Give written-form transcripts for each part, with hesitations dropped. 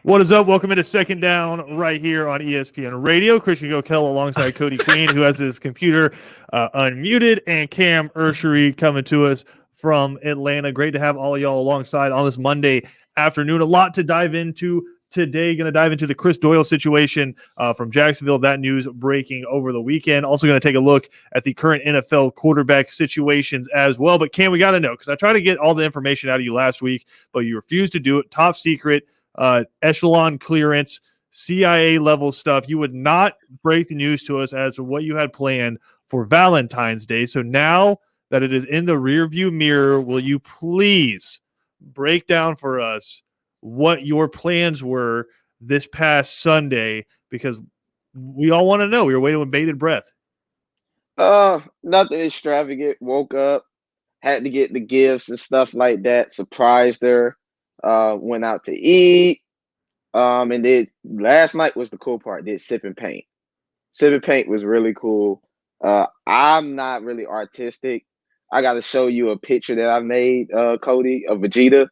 What is up? Welcome into Second Down right here on ESPN Radio. Christian Gokel alongside Cody Queen, who has his computer unmuted, and Cam Urshery coming to us from Atlanta. Great to have all of y'all alongside on this Monday afternoon. A lot to dive into today. Going to dive into the Chris Doyle situation from Jacksonville. That news breaking over the weekend. Also going to take a look at the current NFL quarterback situations as well. But Cam, we got to know, because I tried to get all the information out of you last week, but you refused to do it. Top secret. Echelon clearance, CIA level stuff. You would not break the news to us as to what you had planned for Valentine's Day. So now that it is in the rearview mirror, will you please break down for us what your plans were this past Sunday? Because we all want to know. We were waiting with bated breath. Nothing extravagant. Woke up, had to get the gifts and stuff like that. Surprised her. Went out to eat. And then last night was the cool part. Did sip and paint. Sip and paint was really cool. I'm not really artistic. I got to show you a picture that I made, Cody, of Vegeta.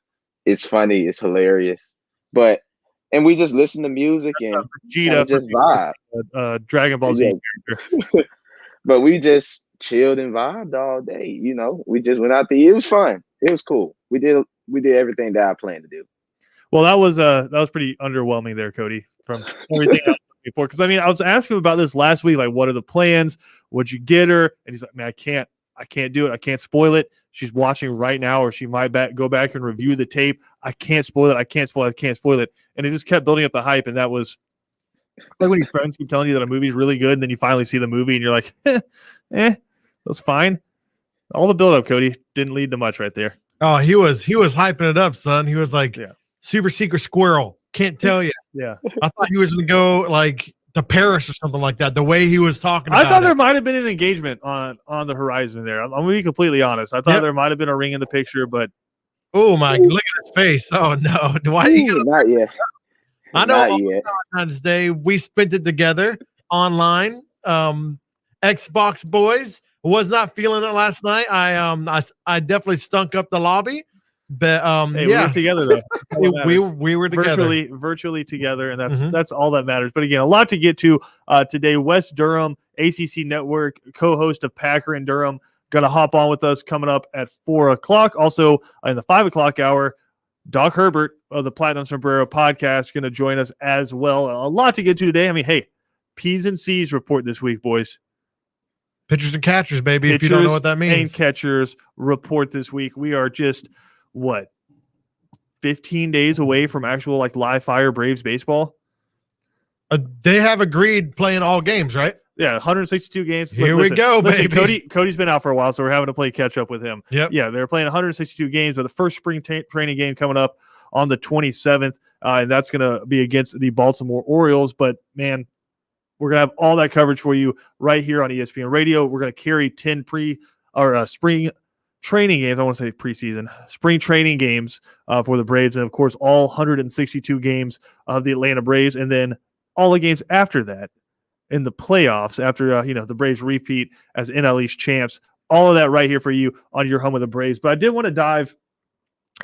It's funny. It's hilarious. And we just listen to music and Vegeta just vibe. Dragon Ball Z character. But we just chilled and vibed all day. You know, we just went out to eat. It was fun. It was cool. We did everything that I planned to do. Well, that was pretty underwhelming there, Cody, from everything else before. Because I was asking him about this last week, like, what are the plans? Would you get her? And he's like, man, I can't do it. I can't spoil it. She's watching right now, or she might go back and review the tape. I can't spoil it. I can't spoil it. And it just kept building up the hype. And that was like when your friends keep telling you that a movie's really good, and then you finally see the movie, and you're like, that's fine. All the build up, Cody, didn't lead to much right there. Oh, he was hyping it up, son. He was like, super secret squirrel. Can't tell you. Yeah. I thought he was going to go like to Paris or something like that. The way he was talking about I thought there might have been an engagement on the horizon there. I'm going to be completely honest. I thought there might have been a ring in the picture, but. Oh, my. Look at his face. Oh, no. Why are you Not yet. I know Valentine's Day, we spent it together online. Xbox boys. Was not feeling it last night. I definitely stunk up the lobby. But hey, we were together though. we were together. virtually together, and that's all that matters. But again, a lot to get to today. Wes Durham, ACC Network co-host of Packer and Durham, going to hop on with us coming up at 4:00. Also in the 5:00 hour, Doc Herbert of the Platinum Sombrero podcast going to join us as well. A lot to get to today. Hey, P's and C's report this week, boys. Pitchers and catchers, baby. If you don't know what that means, and catchers report this week. We are just 15 days away from actual live fire Braves baseball. They have agreed playing all games, right? Yeah, 162 games. Here we go, baby. Cody's been out for a while, so we're having to play catch up with him. Yep. Yeah, they're playing 162 games, but the first spring training game coming up on the 27th, and that's going to be against the Baltimore Orioles. But man, we're going to have all that coverage for you right here on ESPN Radio. We're going to carry 10 spring training games. I want to say preseason, spring training games for the Braves. And of course, all 162 games of the Atlanta Braves. And then all the games after that in the playoffs, after, the Braves repeat as NL East champs. All of that right here for you on your home of the Braves. But I did want to dive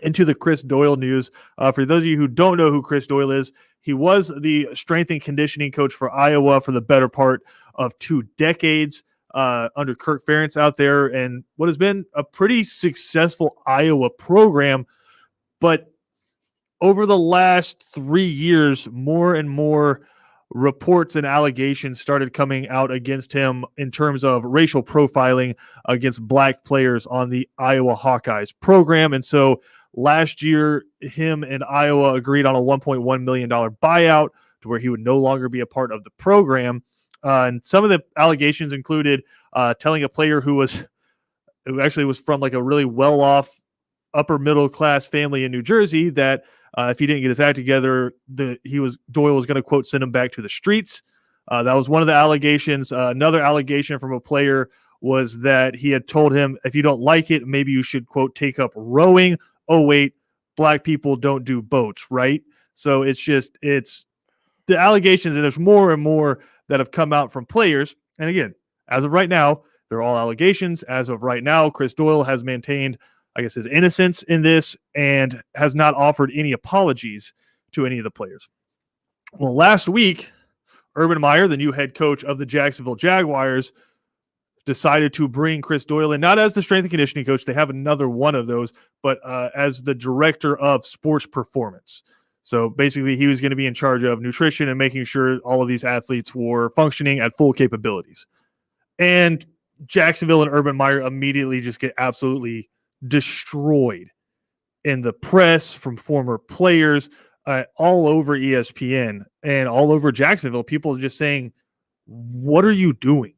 into the Chris Doyle news. For those of you who don't know who Chris Doyle is, he was the strength and conditioning coach for Iowa for the better part of 2 decades. Under Kirk Ferentz out there, and what has been a pretty successful Iowa program. But over the last 3 years, more and more reports and allegations started coming out against him in terms of racial profiling against black players on the Iowa Hawkeyes program. And so last year, him and Iowa agreed on a $1.1 million buyout to where he would no longer be a part of the program. And some of the allegations included telling a player who actually was from a really well-off upper middle class family in New Jersey that if he didn't get his act together, Doyle was going to, quote, send him back to the streets. That was one of the allegations. Another allegation from a player was that he had told him, if you don't like it, maybe you should, quote, take up rowing. Oh, wait, black people don't do boats, right? So it's the allegations, and there's more and more that have come out from players. And again, as of right now, they're all allegations. As of right now, Chris Doyle has maintained, his innocence in this and has not offered any apologies to any of the players. Well, last week, Urban Meyer, the new head coach of the Jacksonville Jaguars, decided to bring Chris Doyle in, not as the strength and conditioning coach. They have another one of those, but as the director of sports performance. So basically, he was going to be in charge of nutrition and making sure all of these athletes were functioning at full capabilities. And Jacksonville and Urban Meyer immediately just get absolutely destroyed in the press from former players, all over ESPN and all over Jacksonville. People just saying, what are you doing?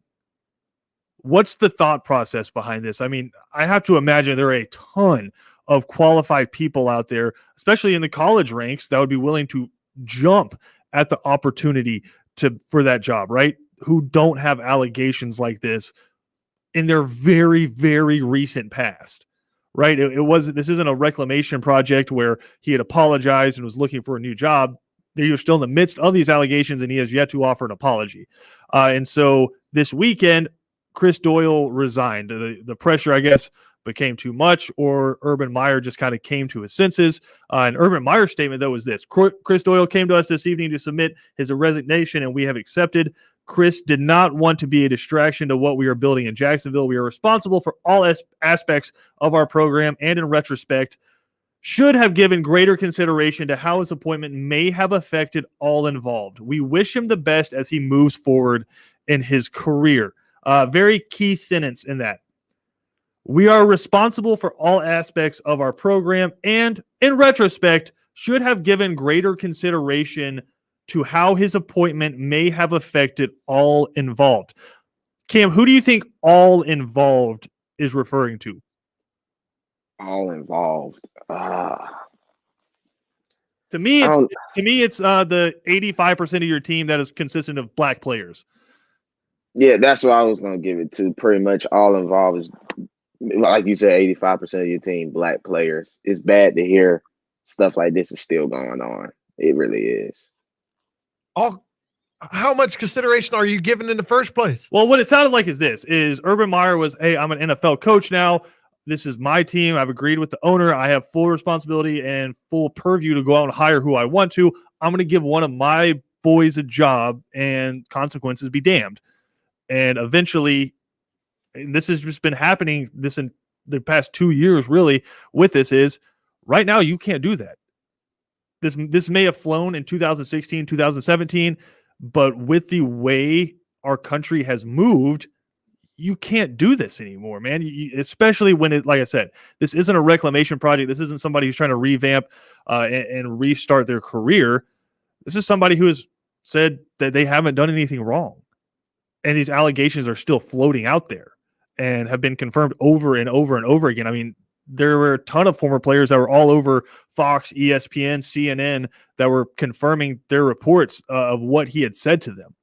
What's the thought process behind this? I mean, I have to imagine there are a ton of qualified people out there, especially in the college ranks, that would be willing to jump at the opportunity for that job, right? Who don't have allegations like this in their very, very recent past, right? This isn't a reclamation project where he had apologized and was looking for a new job. You're still in the midst of these allegations, and he has yet to offer an apology. And so this weekend, Chris Doyle resigned. The pressure, I guess, became too much, or Urban Meyer just kind of came to his senses. An Urban Meyer statement, though, was this: Chris Doyle came to us this evening to submit his resignation, and we have accepted. Chris did not want to be a distraction to what we are building in Jacksonville. We are responsible for all aspects of our program, and in retrospect, should have given greater consideration to how his appointment may have affected all involved. We wish him the best as he moves forward in his career. Very key sentence in that. We are responsible for all aspects of our program, and in retrospect, should have given greater consideration to how his appointment may have affected all involved. Cam, who do you think all involved is referring to? All involved. To me, it's the 85% of your team that is consistent of black players. Yeah, that's what I was going to give it to. Pretty much all involved is, like you said, 85% of your team, black players. It's bad to hear stuff like this is still going on. It really is. How much consideration are you given in the first place? Well, what it sounded like is Urban Meyer was, hey, I'm an NFL coach now. This is my team. I've agreed with the owner. I have full responsibility and full purview to go out and hire who I want to. I'm going to give one of my boys a job, and consequences be damned. And eventually, and this has just been happening in the past 2 years, really, with this is right now you can't do that. This may have flown in 2016, 2017, but with the way our country has moved, you can't do this anymore, man. Especially when like I said, this isn't a reclamation project. This isn't somebody who's trying to revamp and restart their career. This is somebody who has said that they haven't done anything wrong. And these allegations are still floating out there and have been confirmed over and over and over again. I mean, there were a ton of former players that were all over Fox, ESPN, CNN that were confirming their reports of what he had said to them.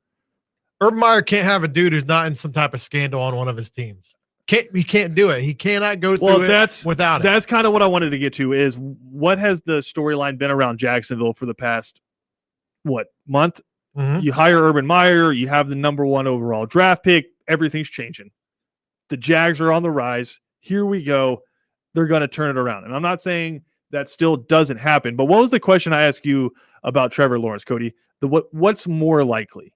Urban Meyer can't have a dude who's not in some type of scandal on one of his teams. He can't do it. He cannot go through it without it. That's kind of what I wanted to get to is what has the storyline been around Jacksonville for the past, month? Mm-hmm. You hire Urban Meyer, you have the number 1 overall draft pick, everything's changing. The Jags are on the rise. Here we go. They're going to turn it around. And I'm not saying that still doesn't happen, but what was the question I asked you about Trevor Lawrence, Cody? What's more likely,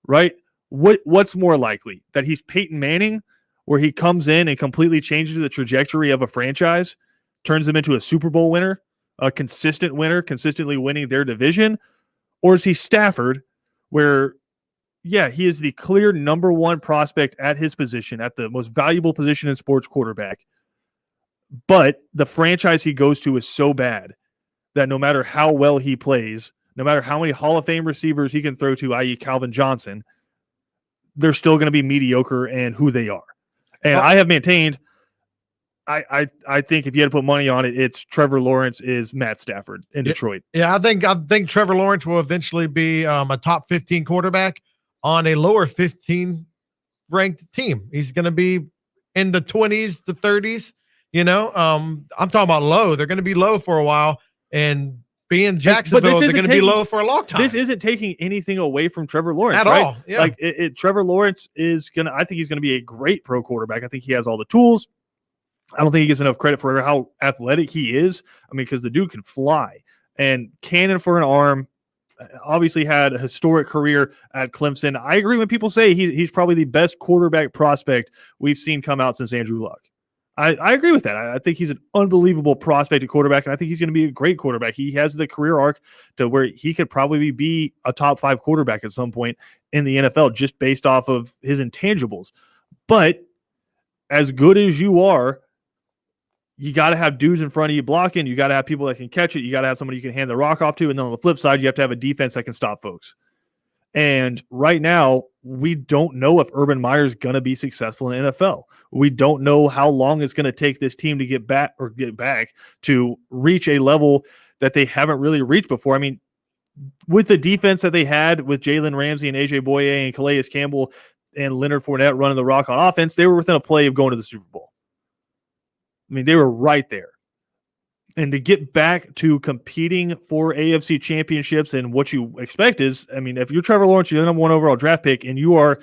right? What's more likely? That he's Peyton Manning, where he comes in and completely changes the trajectory of a franchise, turns them into a Super Bowl winner, a consistent winner, consistently winning their division? Or is he Stafford, where, yeah, he is the clear number 1 prospect at his position, at the most valuable position in sports, quarterback, but the franchise he goes to is so bad that no matter how well he plays, no matter how many Hall of Fame receivers he can throw to, i.e. Calvin Johnson, they're still going to be mediocre in who they are. And I have maintained, I think if you had to put money on it, it's Trevor Lawrence is Matt Stafford in Detroit. Yeah, I think Trevor Lawrence will eventually be a top 15 quarterback on a lower 15 ranked team. He's going to be in the 20s, the 30s. I'm talking about low. They're going to be low for a while, and being Jacksonville, they're going to be low for a long time. This isn't taking anything away from Trevor Lawrence at all. Yeah. Like Trevor Lawrence is going to, I think he's going to be a great pro quarterback. I think he has all the tools. I don't think he gets enough credit for how athletic he is. I mean, because the dude can fly. and cannon for an arm. Obviously had a historic career at Clemson. I agree when people say he's probably the best quarterback prospect we've seen come out since Andrew Luck. I agree with that. I think he's an unbelievable prospect at quarterback, and I think he's going to be a great quarterback. He has the career arc to where he could probably be a top 5 quarterback at some point in the NFL just based off of his intangibles. But as good as you are, you got to have dudes in front of you blocking. You got to have people that can catch it. You got to have somebody you can hand the rock off to. And then on the flip side, you have to have a defense that can stop folks. And right now, we don't know if Urban Meyer is going to be successful in the NFL. We don't know how long it's going to take this team to get back to reach a level that they haven't really reached before. I mean, with the defense that they had with Jalen Ramsey and AJ Boye and Calais Campbell and Leonard Fournette running the rock on offense, they were within a play of going to the Super Bowl. I mean, they were right there. And to get back to competing for AFC championships, and what you expect is, I mean, if you're Trevor Lawrence, you're the number 1 overall draft pick, and you are,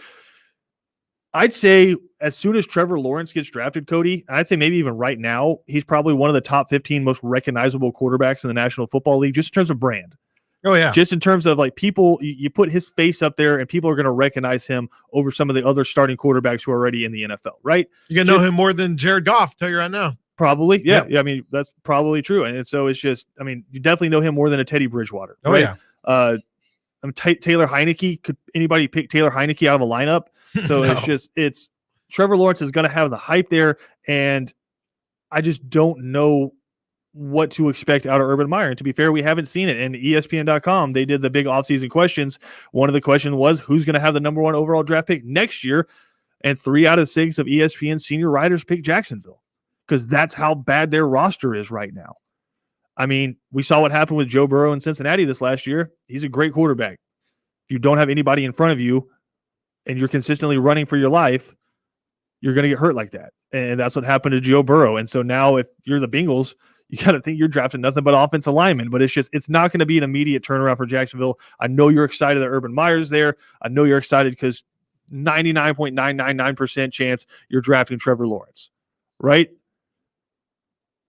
I'd say as soon as Trevor Lawrence gets drafted, Cody, I'd say maybe even right now, he's probably one of the top 15 most recognizable quarterbacks in the National Football League, just in terms of brand. Oh, yeah. Just in terms of like people, you put his face up there and people are going to recognize him over some of the other starting quarterbacks who are already in the NFL, right? You're going to know him more than Jared Goff, tell you right now. Probably. Yeah. I mean, that's probably true. And so it's just, I mean, you definitely know him more than a Teddy Bridgewater. Oh, right? yeah. I mean, Taylor Heineke, could anybody pick Taylor Heineke out of a lineup? So No. it's Trevor Lawrence is going to have the hype there. And I just don't know what to expect out of Urban Meyer. And to be fair, we haven't seen it. And ESPN.com, they did the big offseason questions. One of the questions was, who's going to have the number 1 overall draft pick next year? And 3 out of 6 of ESPN senior writers picked Jacksonville, because that's how bad their roster is right now. I mean, we saw what happened with Joe Burrow in Cincinnati this last year. He's a great quarterback. If you don't have anybody in front of you and you're consistently running for your life, you're going to get hurt like that. And that's what happened to Joe Burrow. And so now if you're the Bengals, you got to think you're drafting nothing but offensive linemen. But it's not going to be an immediate turnaround for Jacksonville. I know you're excited that Urban Meyer's there. I know you're excited because 99.999% chance you're drafting Trevor Lawrence, right?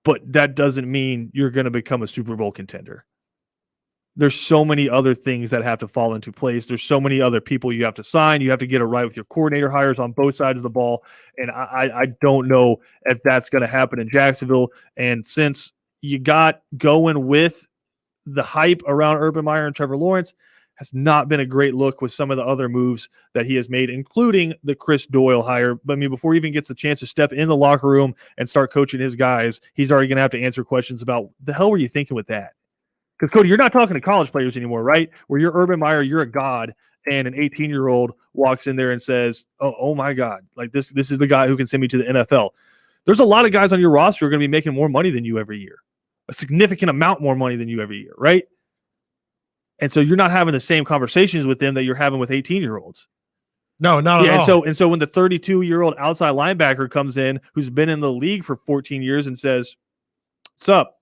But that doesn't mean you're going to become a Super Bowl contender. There's so many other things that have to fall into place. There's so many other people you have to sign. You have to get it right with your coordinator hires on both sides of the ball. And I don't know if that's going to happen in Jacksonville. And since you got going with the hype around Urban Meyer and Trevor Lawrence, has not been a great look with some of the other moves that he has made, including the Chris Doyle hire. But I mean, before he even gets a chance to step in the locker room and start coaching his guys, he's already going to have to answer questions about the hell were you thinking with that? Because, Cody, you're not talking to college players anymore, right? Where you're Urban Meyer, you're a god, and an 18-year-old walks in there and says, oh my God, like this is the guy who can send me to the NFL. There's a lot of guys on your roster who are going to be making more money than you every year, a significant amount more money than you every year, right? And so you're not having the same conversations with them that you're having with 18-year-olds. No, not at all. And so when the 32-year-old outside linebacker comes in, who's been in the league for 14 years and says, "Sup?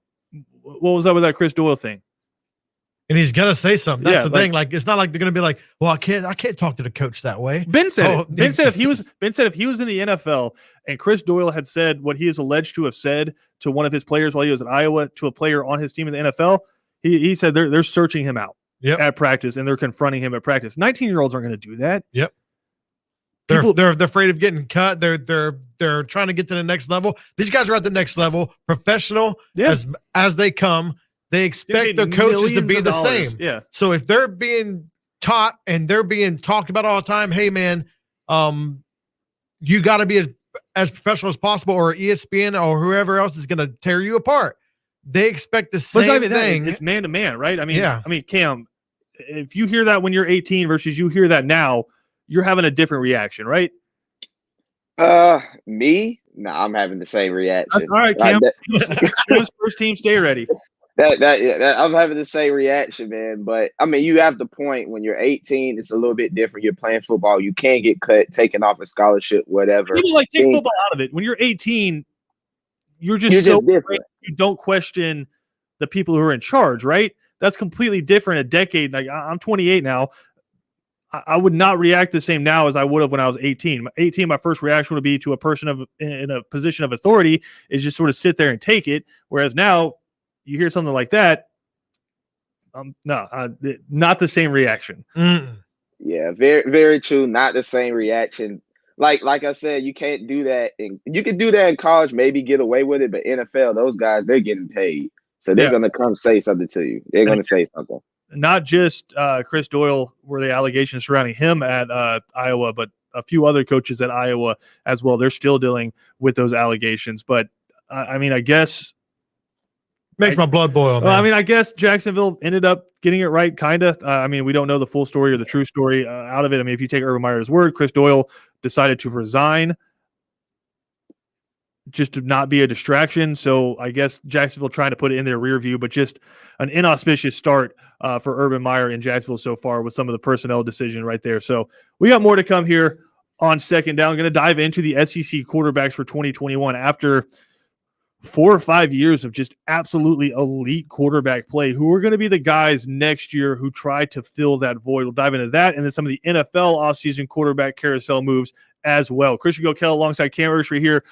What was up with that Chris Doyle thing?" And he's gonna say something. That's the like, thing. Like, it's not like they're gonna be like, "Well, I can't talk to the coach that way." Ben said it. Ben said if he was in the NFL and Chris Doyle had said what he is alleged to have said to one of his players while he was at Iowa to a player on his team in the NFL, he said they're searching him out at practice and they're confronting him at practice. 19-year-olds aren't going to do that. Yep. They're afraid of getting cut. They're trying to get to the next level. These guys are at the next level, professional as they come. They expect their coaches to be the same. Yeah. So if they're being taught and they're being talked about all the time, hey man, you got to be as professional as possible, or ESPN or whoever else is going to tear you apart. They expect the same thing. It's man to man, right? I mean, Cam, if you hear that when you're 18 versus you hear that now, you're having a different reaction, right? Me? No, I'm having the same reaction. All right, Cam. First team, stay ready. I'm having the same reaction, man. But I mean, you have the point. When you're 18, it's a little bit different. You're playing football. You can get cut, taken off a scholarship, whatever. Even like take football out of it. When you're 18, you're just different. You don't question the people who are in charge, right? That's completely different. A decade. Like I'm 28 now. I would not react the same now as I would have when I was 18. 18, my first reaction would be to a person in a position of authority is just sort of sit there and take it. Whereas now, you hear something like that, not the same reaction. Mm-mm. Yeah, very very true. Not the same reaction. Like I said, you can't do that. You can do that in college, maybe get away with it, but NFL, those guys, they're getting paid, so they're Yeah. gonna come say something to you. They're gonna say something. Not just Chris Doyle were the allegations surrounding him at Iowa, but a few other coaches at Iowa as well. They're still dealing with those allegations. But I mean, I guess Makes my blood boil, man. well, I mean, I guess Jacksonville ended up getting it right, kind of. I mean, we don't know the full story or the true story out of it. I mean, if you take Urban Meyer's word, Chris Doyle decided to resign just to not be a distraction. So I guess Jacksonville trying to put it in their rear view, but just an inauspicious start for Urban Meyer in Jacksonville so far with some of the personnel decision right there. So we got more to come here on Second Down. I'm going to dive into the SEC quarterbacks for 2021 after 4 or 5 years of just absolutely elite quarterback play. Who are going to be the guys next year who try to fill that void? We'll dive into that and then some of the NFL offseason quarterback carousel moves as well. Christian Gokel alongside Cam Ursery here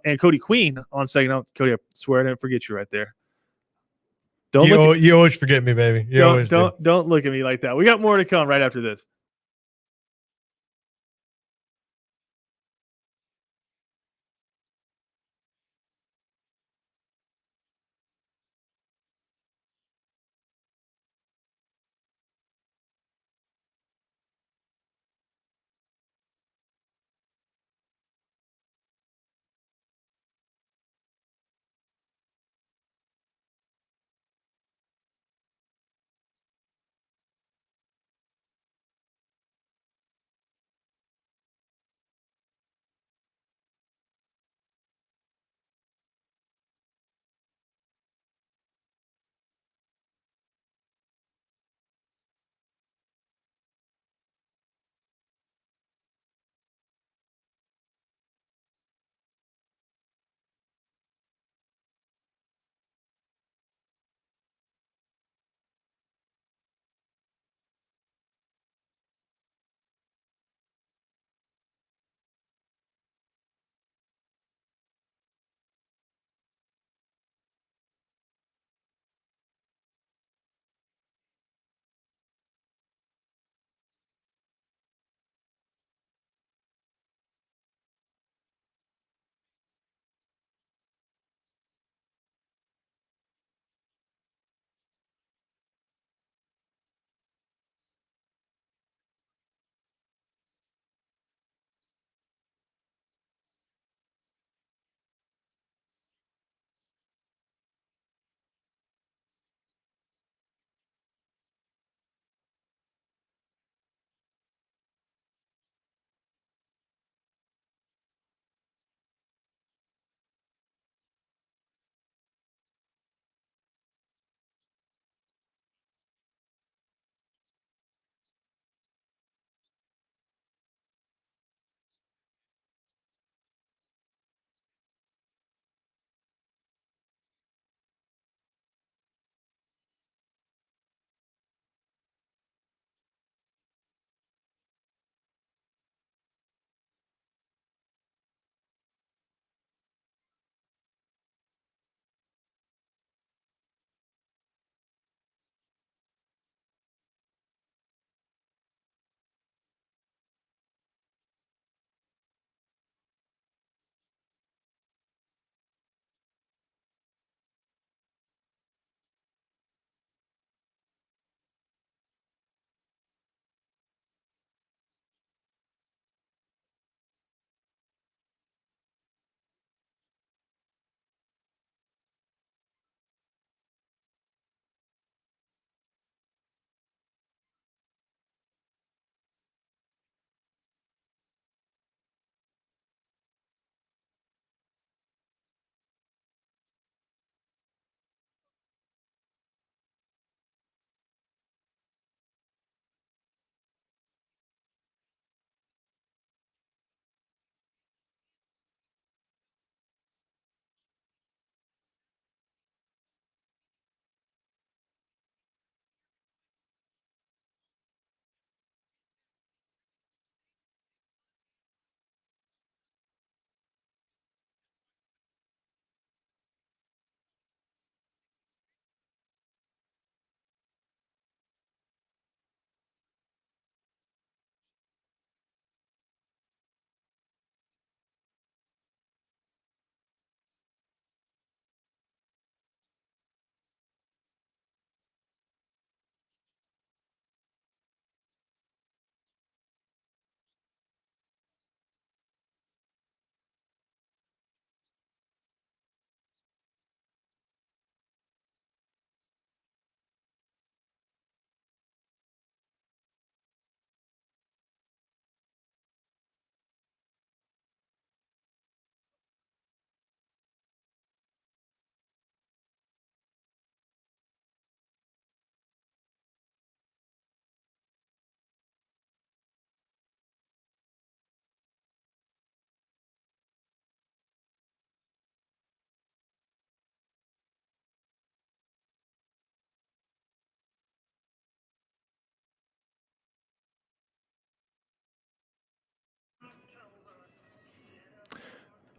and Cody Queen on Second Down. Cody, I swear I didn't forget you right there. You always forget me, baby. Don't look at me like that. We got more to come right after this.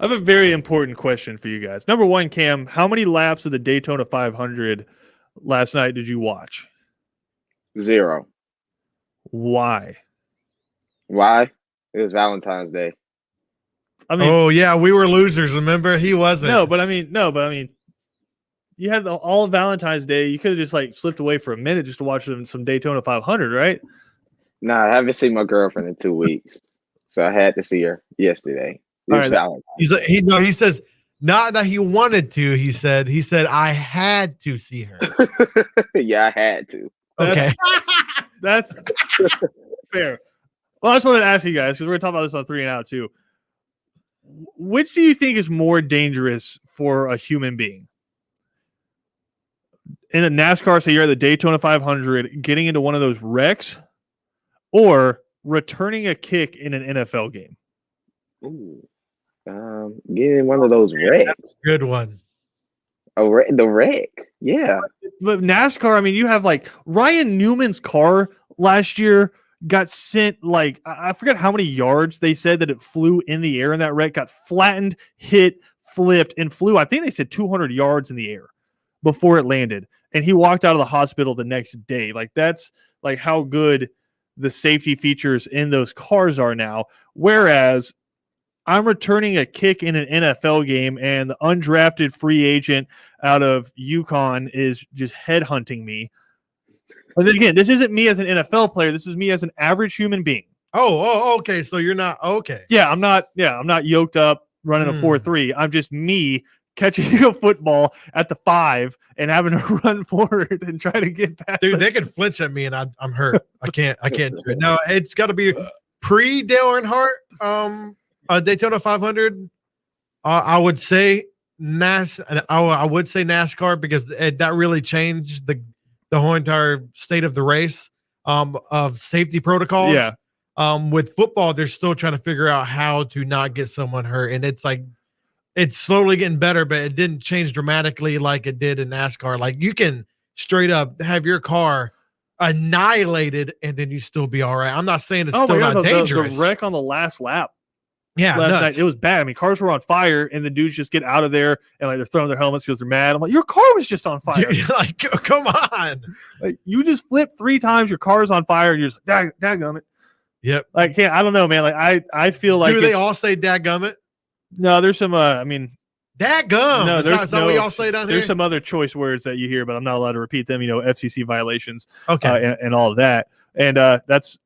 I have a very important question for you guys. Number one, Cam, how many laps of the Daytona 500 last night did you watch? 0. Why? Why? It was Valentine's Day. I mean, Oh yeah, we were losers. Remember, he wasn't. no, but I mean, you had all of Valentine's Day. You could have just like slipped away for a minute just to watch some Daytona 500, right? Nah, I haven't seen my girlfriend in 2 weeks, so I had to see her yesterday. It All was right. Valentine's. He's like, he says not that he wanted to. He said I had to see her. Yeah, I had to. Okay. That's fair. Well, I just wanted to ask you guys, because we're going to talk about this on 3 and Out too. Which do you think is more dangerous for a human being? In a NASCAR, say you're at the Daytona 500, getting into one of those wrecks, or returning a kick in an NFL game? Ooh. Getting one of those wrecks. Good one. The wreck. Yeah. But NASCAR, I mean, you have like Ryan Newman's car last year got sent like, I forget how many yards they said that it flew in the air in that wreck, got flattened, hit, flipped, and flew. I think they said 200 yards in the air before it landed. And he walked out of the hospital the next day. Like, that's like how good the safety features in those cars are now. Whereas I'm returning a kick in an NFL game and the undrafted free agent out of UConn is just headhunting me. But then again, this isn't me as an NFL player. This is me as an average human being. Oh, okay. So you're not okay. Yeah, I'm not yoked up running a 4-3. I'm just me catching a football at the 5 and having to run forward and try to get past. Dude, they could flinch at me and I'm hurt. I can't do it. No, it's got to be pre-Dale Earnhardt, Daytona 500. I would say I would say NASCAR because that really changed the whole entire state of the race, of safety protocols. Yeah. With football, they're still trying to figure out how to not get someone hurt, and it's like it's slowly getting better, but it didn't change dramatically like it did in NASCAR. Like, you can straight up have your car annihilated and then you still be all right. I'm not saying it's still not dangerous. The wreck on the last lap. Yeah, last night, it was bad. I mean, cars were on fire, and the dudes just get out of there and like they're throwing their helmets because they're mad. I'm like, your car was just on fire. Like, come on. Like, you just flipped 3 times, your car's on fire, and you're just like, dadgummit. Yep. Like, I don't know, man. Like, I feel like do they all say dadgummit? No, there's some. I mean, dadgum. No, is that what y'all say down here? There's some other choice words that you hear, but I'm not allowed to repeat them. You know, FCC violations. Okay. And all of that, and it's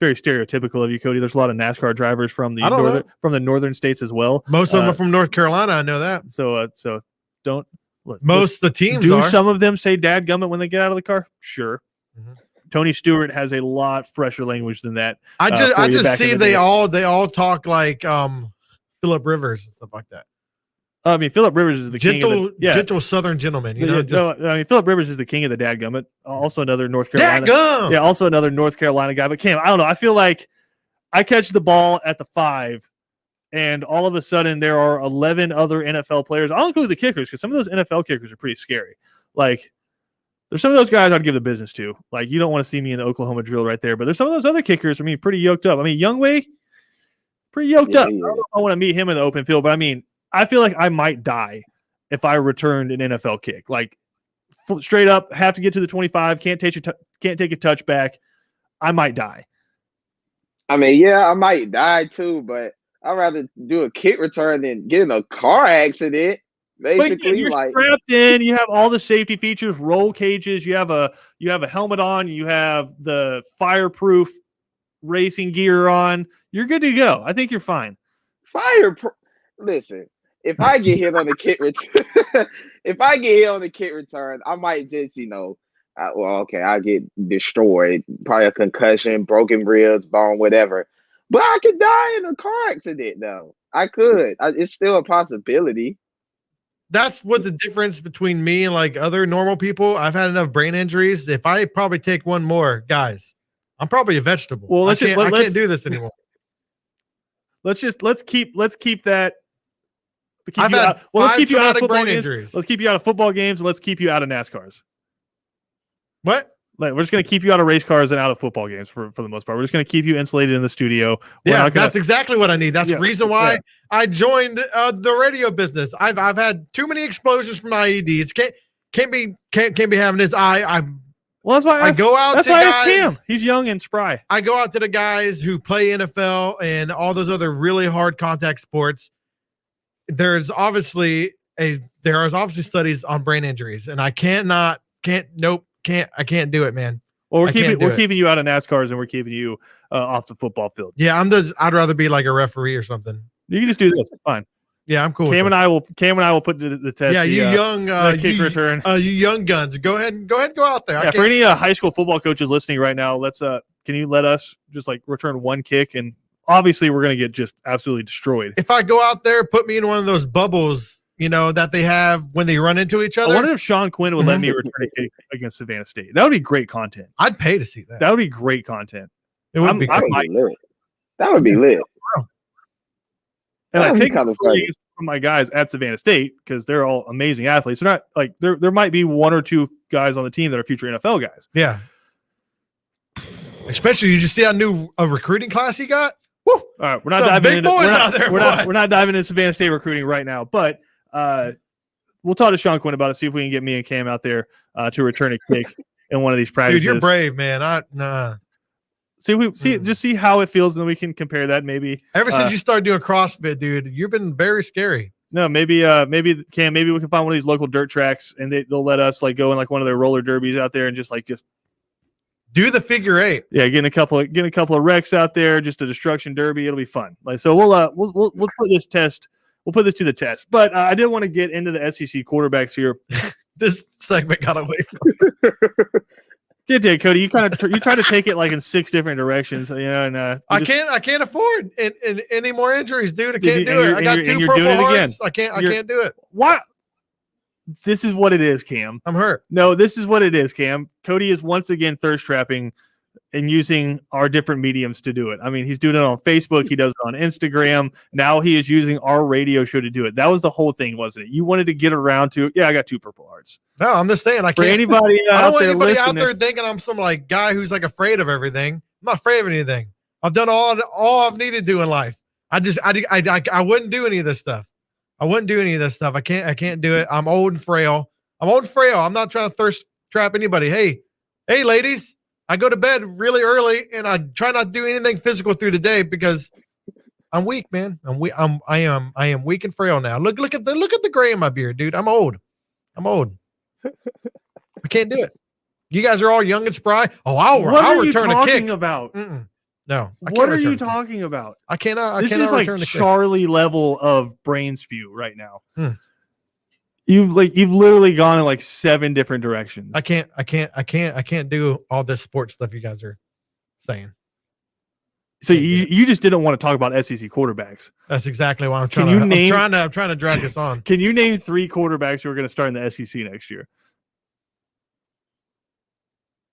very stereotypical of you, Cody. There's a lot of NASCAR drivers from the northern states as well. Most of them are from North Carolina. I know that. So don't. Most of the teams do are. Some of them say "dadgummit" when they get out of the car. Sure. Mm-hmm. Tony Stewart has a lot fresher language than that. I just see they all talk like Phillip Rivers and stuff like that. I mean, Phillip Rivers is the gentle Southern gentleman. You know, I mean, Phillip Rivers is the king of the dadgummit. Also another North Carolina. Dadgum! Yeah, also another North Carolina guy. But Cam, I don't know. I feel like I catch the ball at the 5, and all of a sudden there are 11 other NFL players. I'll include the kickers because some of those NFL kickers are pretty scary. Like, there's some of those guys I'd give the business to. Like, you don't want to see me in the Oklahoma drill right there. But there's some of those other kickers, I mean, pretty yoked up. I mean, Youngway, pretty yoked up. Yeah. I don't know if I want to meet him in the open field, but I mean, I feel like I might die if I returned an NFL kick. Like, straight up, have to get to the 25, can't take a touchback. I might die. I mean, yeah, I might die too, but I'd rather do a kick return than get in a car accident. Basically, you're strapped in. You have all the safety features, roll cages. You have a helmet on. You have the fireproof racing gear on. You're good to go. I think you're fine. Listen, if I get hit on the kick return, I might just, I get destroyed, probably a concussion, broken ribs, bone, whatever. But I could die in a car accident, though. I could. It's still a possibility. That's what the difference between me and like other normal people. I've had enough brain injuries. If I probably take one more, guys, I'm probably a vegetable. Well, I can't do this anymore. Let's keep that. Let's keep you out of football games. Let's keep you out of football games. And let's keep you out of NASCARs. What? Like, we're just going to keep you out of race cars and out of football games for the most part. We're just going to keep you insulated in the studio. That's exactly what I need. That's the reason why I joined the radio business. I've had too many explosions from IEDs. Can't be having this. Well, that's why I go out to guys. Cam. He's young and spry. I go out to the guys who play NFL and all those other really hard contact sports. There's obviously studies on brain injuries, and I can't do it, man. Well, we're keeping you out of NASCARs, and we're keeping you off the football field. Yeah, I'd rather be like a referee or something. You can just do this. It's fine. Yeah, I'm cool. Cam and I will put the test. Yeah, you young kick return. You young guns. Go ahead, go out there. Yeah, for any high school football coaches listening right now, can you let us just like return one kick? And obviously, we're gonna get just absolutely destroyed. If I go out there, put me in one of those bubbles, that they have when they run into each other. I wonder if Sean Quinn would let me return a kick against Savannah State. That would be great content. I'd pay to see that. That would be great content. It would be. That would be lit. And I take kind of from my guys at Savannah State because they're all amazing athletes. They're not like there might be one or two guys on the team that are future NFL guys. Yeah. Especially, you just see how new a recruiting class he got. Woo! All right, we're not diving into Savannah State recruiting right now, but we'll talk to Sean Quinn about it. See if we can get me and Cam out there to return a kick in one of these practices. Dude, you're brave, man. Just see how it feels, and then we can compare that. Maybe ever since you started doing CrossFit, dude, you've been very scary. No, maybe Cam, maybe we can find one of these local dirt tracks, and they'll let us like go in like one of their roller derbies out there and just do the figure eight. Yeah, getting a couple of wrecks out there, just a destruction derby. It'll be fun. Like, so we'll put this test. We'll put this to the test. But I did want to get into the SEC quarterbacks here. This segment got away from Did Cody? You try to take it like in 6 different directions, and I can't afford any more injuries, dude. I can't do it. I got 2 Purple Hearts. I can't do it. What? This is what it is, Cam. I'm hurt. No, this is what it is, Cam. Cody is once again thirst trapping and using our different mediums to do it. I mean, he's doing it on Facebook. He does it on Instagram. Now he is using our radio show to do it. That was the whole thing, wasn't it? You wanted to get around to, I got 2 Purple Hearts. No, I'm just saying. I can't. For anybody I don't want anybody out there thinking I'm some like guy who's like afraid of everything. I'm not afraid of anything. I've done all I've needed to do in life. I wouldn't do any of this stuff. I can't do it. I'm old and frail. I'm not trying to thirst trap anybody. Hey, ladies. I go to bed really early and I try not to do anything physical through the day because I'm weak, man. I am weak and frail now. Look at the gray in my beard, dude. I'm old. I can't do it. You guys are all young and spry. Oh, I'll return a kick. What are you talking about? No. What are you talking about? I cannot. This is like Charlie level of brain spew right now. You've literally gone in like 7 different directions. I can't do all this sports stuff you guys are saying. So you just didn't want to talk about SEC quarterbacks. That's exactly why I'm trying to drag this on. Can you name 3 quarterbacks who are going to start in the SEC next year?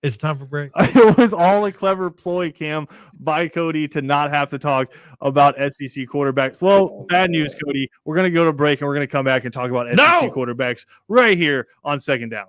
It's time for break. It was all a clever ploy, Cam, by Cody to not have to talk about SEC quarterbacks. Well, bad news, Cody. We're going to go to break, and we're going to come back and talk about SEC quarterbacks right here on Second Down.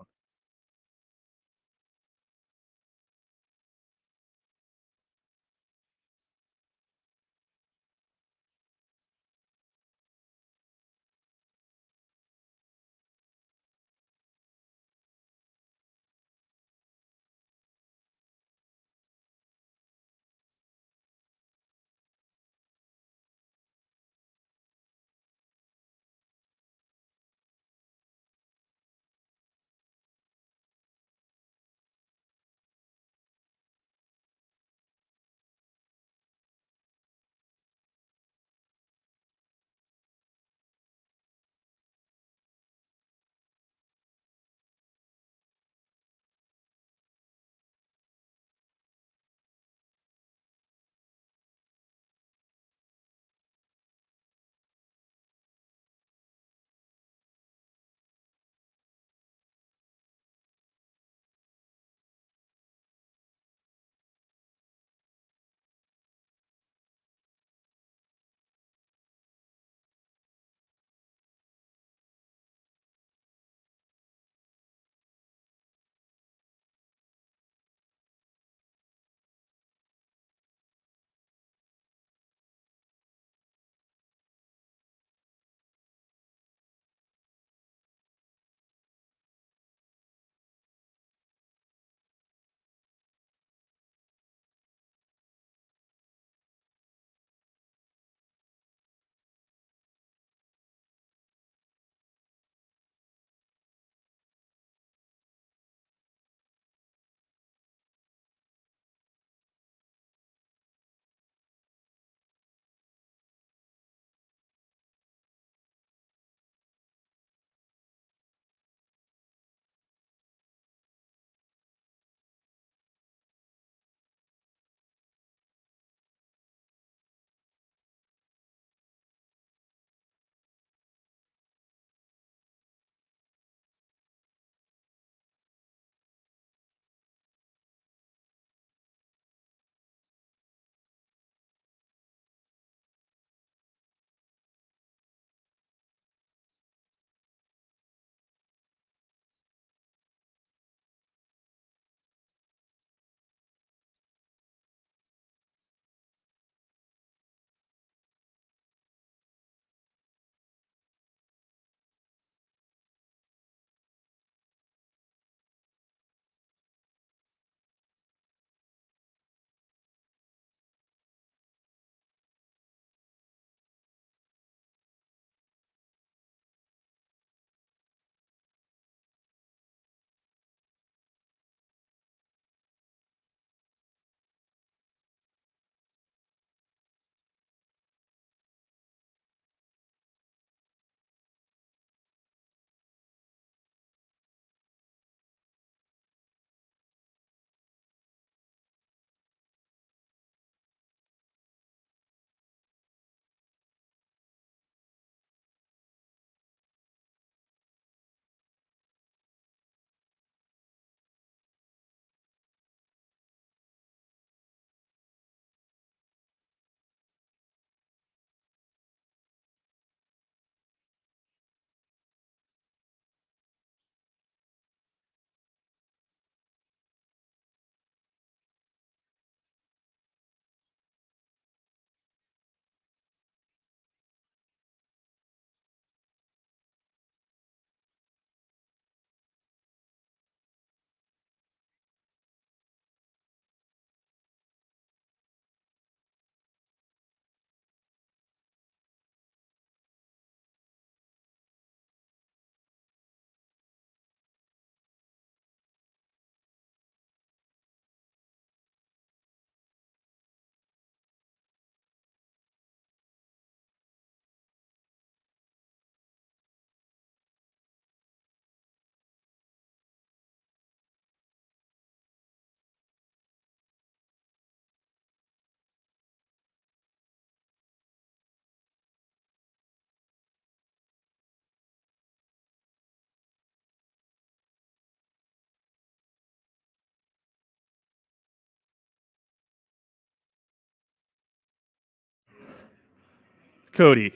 Cody,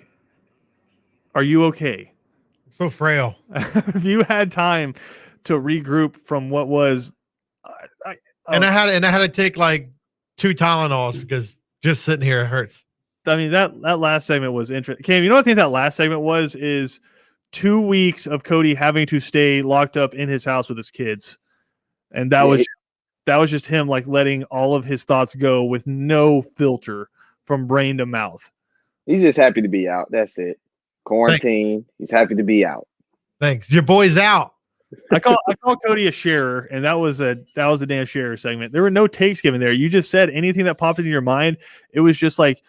are you okay? So frail. Have you had time to regroup from what was? And I had to take like 2 Tylenols because just sitting here it hurts. I mean, that last segment was interesting. Cam, you know what I think that last segment was? Is 2 weeks of Cody having to stay locked up in his house with his kids. And that was just him like letting all of his thoughts go with no filter from brain to mouth. He's just happy to be out. That's it. Quarantine. He's happy to be out. Thanks. Your boy's out. I call Cody a sharer, and that was a damn sharer segment. There were no takes given there. You just said anything that popped into your mind. It was just like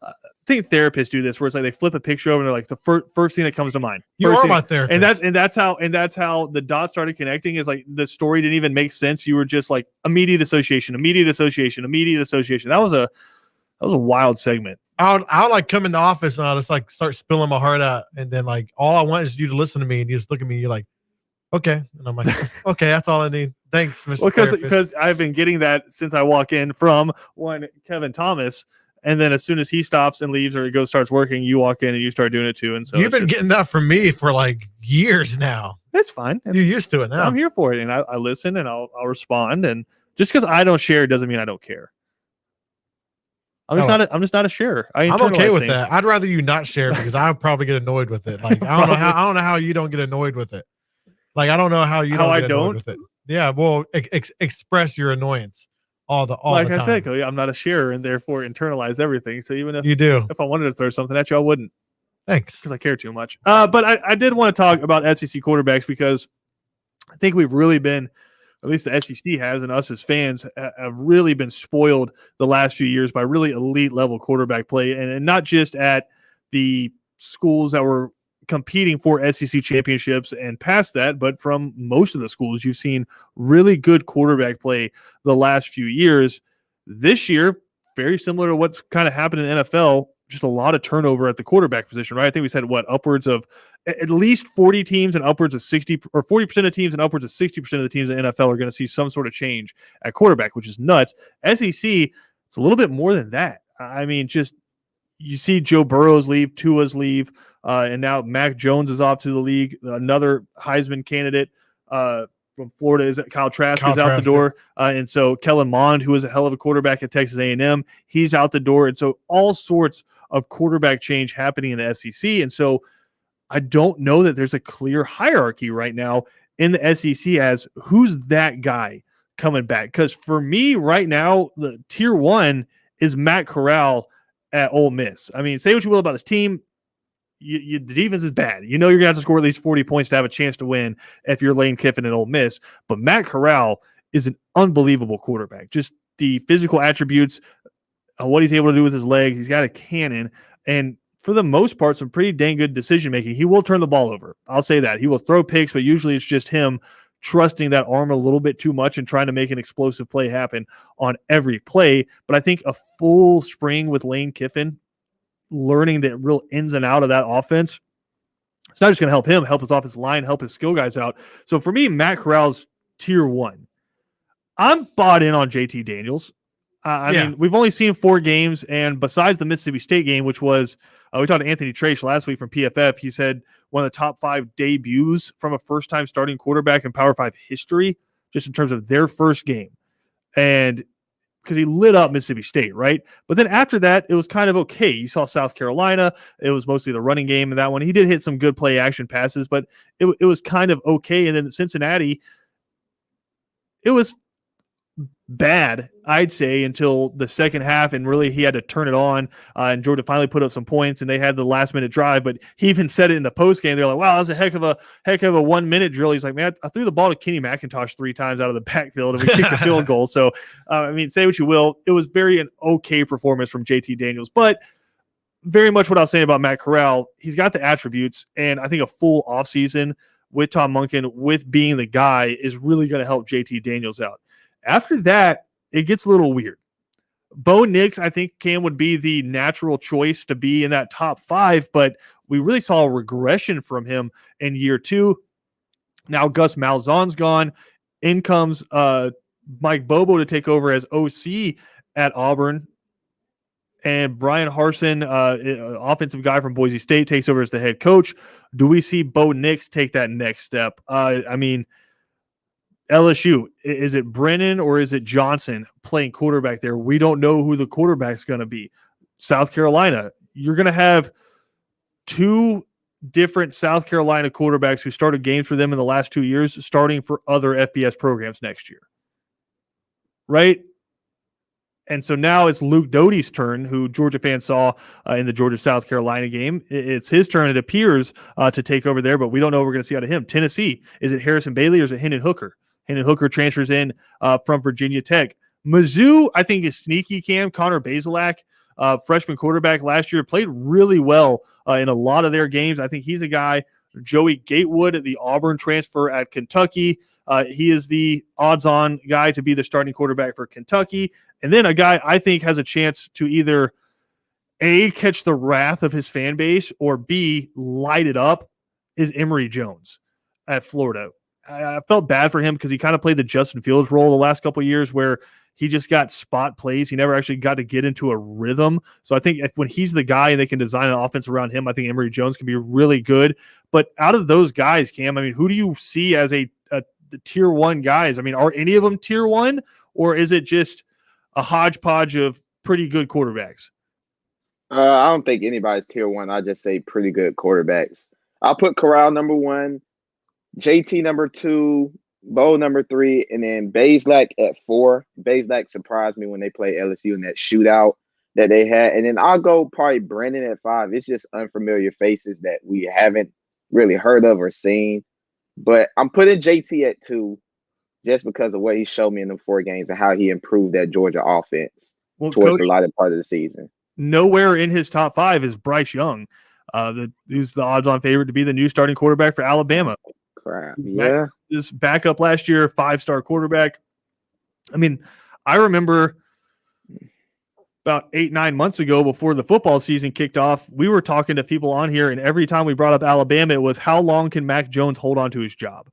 I think therapists do this, where it's like they flip a picture over and they're like the first thing that comes to mind. You are my therapist, and that's how the dots started connecting. Is like the story didn't even make sense. You were just like immediate association. That was a wild segment. I'll like come in the office and I'll just like start spilling my heart out, and then like all I want is you to listen to me, and you just look at me. And you're like, okay, and I'm like, okay, that's all I need. Thanks, Mr. Well, because I've been getting that since I walk in from Kevin Thomas. And then as soon as he stops and leaves or he starts working, you walk in and you start doing it too. And so you've been getting that from me for like years now. That's fine. You're used to it now. I'm here for it. And I listen and I'll respond. And just because I don't share doesn't mean I don't care. I'm just not a sharer. I'm okay with that. I'd rather you not share because I'll probably get annoyed with it. Like I don't know how you don't get annoyed with it. Like I don't know how you don't get annoyed with it. Yeah, well, express your annoyance. All the like the time. I said, Cody, I'm not a sharer and therefore internalize everything. So even if if I wanted to throw something at you, I wouldn't. Thanks. Because I care too much. But I did want to talk about SEC quarterbacks because I think we've really been, at least the SEC has, and us as fans have really been spoiled the last few years by really elite level quarterback play, and not just at the schools that were competing for SEC championships and past that, but from most of the schools, you've seen really good quarterback play the last few years. This year, very similar to what's kind of happened in the NFL, just a lot of turnover at the quarterback position, right? I think we said upwards of at least 40 teams and upwards of 60 or 40% of teams and upwards of 60% of the teams in the NFL are going to see some sort of change at quarterback, which is nuts. SEC, it's a little bit more than that. I mean, just you see Joe Burrows leave, Tua's leave, and now Mac Jones is off to the league. Another Heisman candidate from Florida is Kyle Trask is out the door, and so Kellen Mond, who is a hell of a quarterback at Texas A&M, he's out the door, and so all sorts of quarterback change happening in the SEC, and so I don't know that there's a clear hierarchy right now in the SEC as who's that guy coming back. Because for me right now, the tier one is Matt Corral at Ole Miss. I mean, say what you will about this team. The defense is bad. You know you're going to have to score at least 40 points to have a chance to win if you're Lane Kiffin at Ole Miss. But Matt Corral is an unbelievable quarterback. Just the physical attributes, what he's able to do with his legs. He's got a cannon. And for the most part, some pretty dang good decision-making. He will turn the ball over. I'll say that. He will throw picks, but usually it's just him trusting that arm a little bit too much and trying to make an explosive play happen on every play. But I think a full spring with Lane Kiffin, learning the real ins and out of that offense, it's not just going to help him, help his offensive line, help his skill guys out. So for me, Matt Corral's tier one. I'm bought in on JT Daniels. I mean, we've only seen 4 games, and besides the Mississippi State game, which was we talked to Anthony Trace last week from PFF. He said one of the top 5 debuts from a first-time starting quarterback in Power 5 history, just in terms of their first game. And because he lit up Mississippi State, right? But then after that, it was kind of okay. You saw South Carolina. It was mostly the running game in that one. He did hit some good play action passes, but it was kind of okay. And then Cincinnati, it was bad, I'd say, until the second half, and really he had to turn it on, and Georgia finally put up some points, and they had the last minute drive. But he even said it in the post game. They're like, "Wow, that was a heck of a 1 minute drill." He's like, "Man, I threw the ball to Kenny McIntosh 3 times out of the backfield, and we kicked a field goal." So, I mean, say what you will, it was an okay performance from JT Daniels, but very much what I was saying about Matt Corral. He's got the attributes, and I think a full offseason with Tom Monken, with being the guy, is really going to help JT Daniels out. After that, it gets a little weird. Bo Nix, I think, would be the natural choice to be in that top 5, but we really saw a regression from him in year 2. Now Gus Malzahn's gone. In comes Mike Bobo to take over as OC at Auburn. and Brian Harsin, offensive guy from Boise State, takes over as the head coach. Do we see Bo Nix take that next step? I mean, LSU, is it Brennan or is it Johnson playing quarterback there? We don't know who the quarterback's going to be. South Carolina, you're going to have two different South Carolina quarterbacks who started games for them in the last 2 years starting for other FBS programs next year. Right? And so now it's Luke Doty's turn, who Georgia fans saw in the Georgia-South Carolina game. It's his turn, it appears, to take over there, but we don't know what we're going to see out of him. Tennessee, is it Harrison Bailey or is it Hendon Hooker? Hendon Hooker transfers in from Virginia Tech. Mizzou, I think, is sneaky, Cam. Connor Bazelak, freshman quarterback last year, played really well in a lot of their games. I think he's a guy. Joey Gatewood, the Auburn transfer at Kentucky. He is the odds-on guy to be the starting quarterback for Kentucky. And then a guy I think has a chance to either A, catch the wrath of his fan base, or B, light it up, is Emory Jones at Florida. I felt bad for him because he kind of played the Justin Fields role the last couple of years where he just got spot plays. He never actually got to get into a rhythm. So I think when he's the guy and they can design an offense around him, I think Emory Jones can be really good. But out of those guys, Cam, I mean, who do you see as the tier one guys? I mean, are any of them tier one, or is it just a hodgepodge of pretty good quarterbacks? I don't think anybody's tier one. I just say pretty good quarterbacks. I'll put Corral number 1, JT number 2, Bo number 3, and then Bazelak at 4. Bazelak surprised me when they played LSU in that shootout that they had. And then I'll go probably Brennan at 5. It's just unfamiliar faces that we haven't really heard of or seen. But I'm putting JT at 2 just because of what he showed me in the 4 games and how he improved that Georgia offense towards the latter part of the season. Nowhere in his top 5 is Bryce Young, who's the odds-on favorite to be the new starting quarterback for Alabama. Crap, yeah. His backup last year, 5-star quarterback. I mean, I remember about 8-9 months ago before the football season kicked off, we were talking to people on here, and every time we brought up Alabama, it was how long can Mac Jones hold on to his job?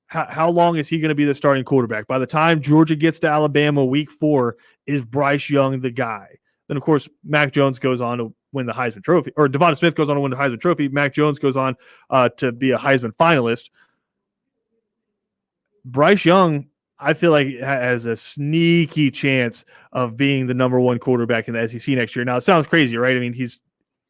How long is he going to be the starting quarterback? By the time Georgia gets to Alabama week 4, is Bryce Young the guy? Then, of course, Mac Jones goes on to win the Heisman Trophy, or Devonta Smith goes on to win the Heisman Trophy. Mac Jones goes on to be a Heisman finalist. Bryce Young, I feel like, has a sneaky chance of being the number 1 quarterback in the SEC next year. Now, it sounds crazy, right? I mean, he's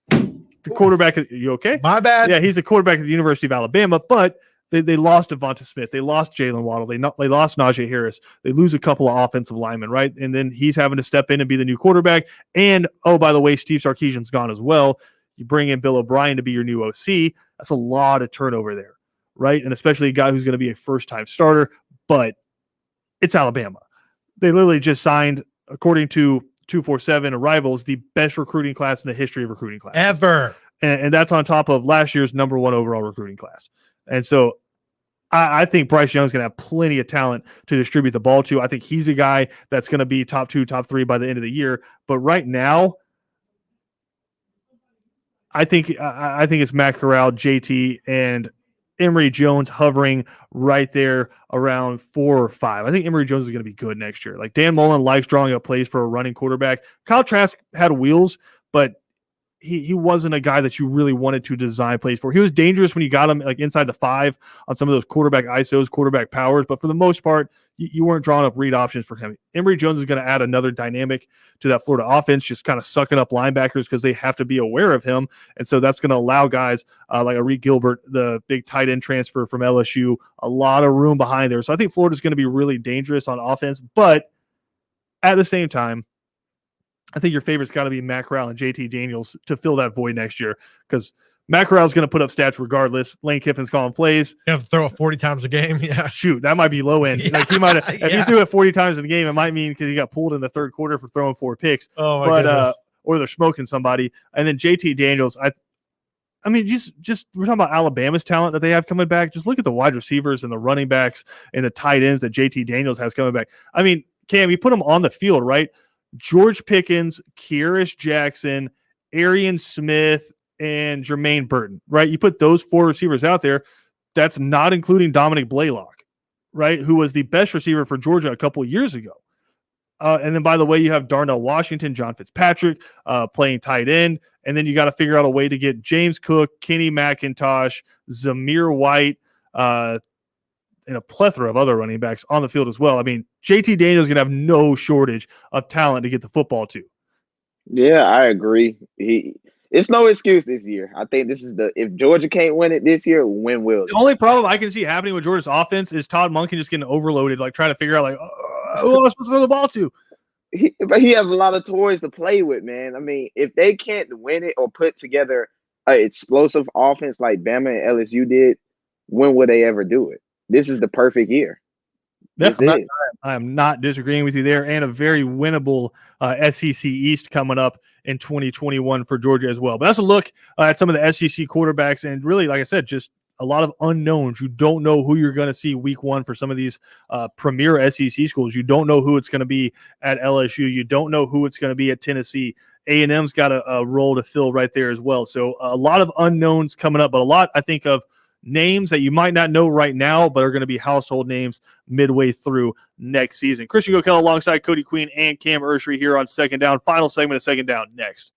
the quarterback. Are you okay? My bad. Yeah, he's the quarterback at the University of Alabama, but they lost Devonta Smith. They lost Jalen Waddle. They lost Najee Harris. They lose a couple of offensive linemen, right? And then he's having to step in and be the new quarterback. And, oh, by the way, Steve Sarkisian's gone as well. You bring in Bill O'Brien to be your new OC. That's a lot of turnover there, right? And especially a guy who's going to be a first-time starter. But it's Alabama. They literally just signed, according to 247 Arrivals, the best recruiting class in the history of recruiting classes. Ever. And that's on top of last year's number 1 overall recruiting class. And so I think Bryce Young's going to have plenty of talent to distribute the ball to. I think he's a guy that's going to be top 2, top 3 by the end of the year. But right now, I think it's Matt Corral, JT, and Emery Jones hovering right there around 4 or 5. I think Emery Jones is going to be good next year. Like, Dan Mullen likes drawing up plays for a running quarterback. Kyle Trask had wheels, but he wasn't a guy that you really wanted to design plays for. He was dangerous when you got him like inside the 5 on some of those quarterback ISOs, quarterback powers, but for the most part, you weren't drawing up read options for him. Emory Jones is going to add another dynamic to that Florida offense, just kind of sucking up linebackers because they have to be aware of him. And so that's going to allow guys like Arik Gilbert, the big tight end transfer from LSU, a lot of room behind there. So I think Florida's going to be really dangerous on offense, but at the same time, I think your favorite's got to be Matt Corral and JT Daniels to fill that void next year, because Matt Corral's going to put up stats regardless. Lane Kiffin's calling plays. You have to throw it 40 times a game. Yeah. Shoot, that might be low end. Yeah. Like he might have, if he threw it 40 times in the game, it might mean because he got pulled in the third quarter for throwing 4 picks. Oh my goodness. Or they're smoking somebody. And then JT Daniels, I mean, just we're talking about Alabama's talent that they have coming back. Just look at the wide receivers and the running backs and the tight ends that JT Daniels has coming back. I mean, Cam, you put them on the field, right? George Pickens, Kyrus Jackson, Arian Smith, and Jermaine Burton, right? You put those 4 receivers out there. That's not including Dominic Blaylock, right? Who was the best receiver for Georgia a couple of years ago. And then, by the way, you have Darnell Washington, John Fitzpatrick playing tight end. And then you got to figure out a way to get James Cook, Kenny McIntosh, Zamir White, and a plethora of other running backs on the field as well. I mean, JT Daniels is going to have no shortage of talent to get the football to. Yeah, I agree. It's no excuse this year. I think this is if Georgia can't win it this year, when will they? The only problem I can see happening with Georgia's offense is Todd Monken just getting overloaded, like trying to figure out, like, who am I supposed to throw the ball to? But he has a lot of toys to play with, man. I mean, if they can't win it or put together an explosive offense like Bama and LSU did, when will they ever do it? This is the perfect year. Yeah, I am not disagreeing with you there, and a very winnable SEC East coming up in 2021 for Georgia as well. But that's a look at some of the SEC quarterbacks, and really, like I said, just a lot of unknowns. You don't know who you're going to see week one for some of these premier SEC schools. You don't know who it's going to be at LSU. You don't know who it's going to be at Tennessee. A&M's got a role to fill right there as well. So a lot of unknowns coming up, but a lot, I think, of names that you might not know right now, but are going to be household names midway through next season. Christian Gokel alongside Cody Queen and Cam Urshery here on Second Down. Final segment of Second Down next.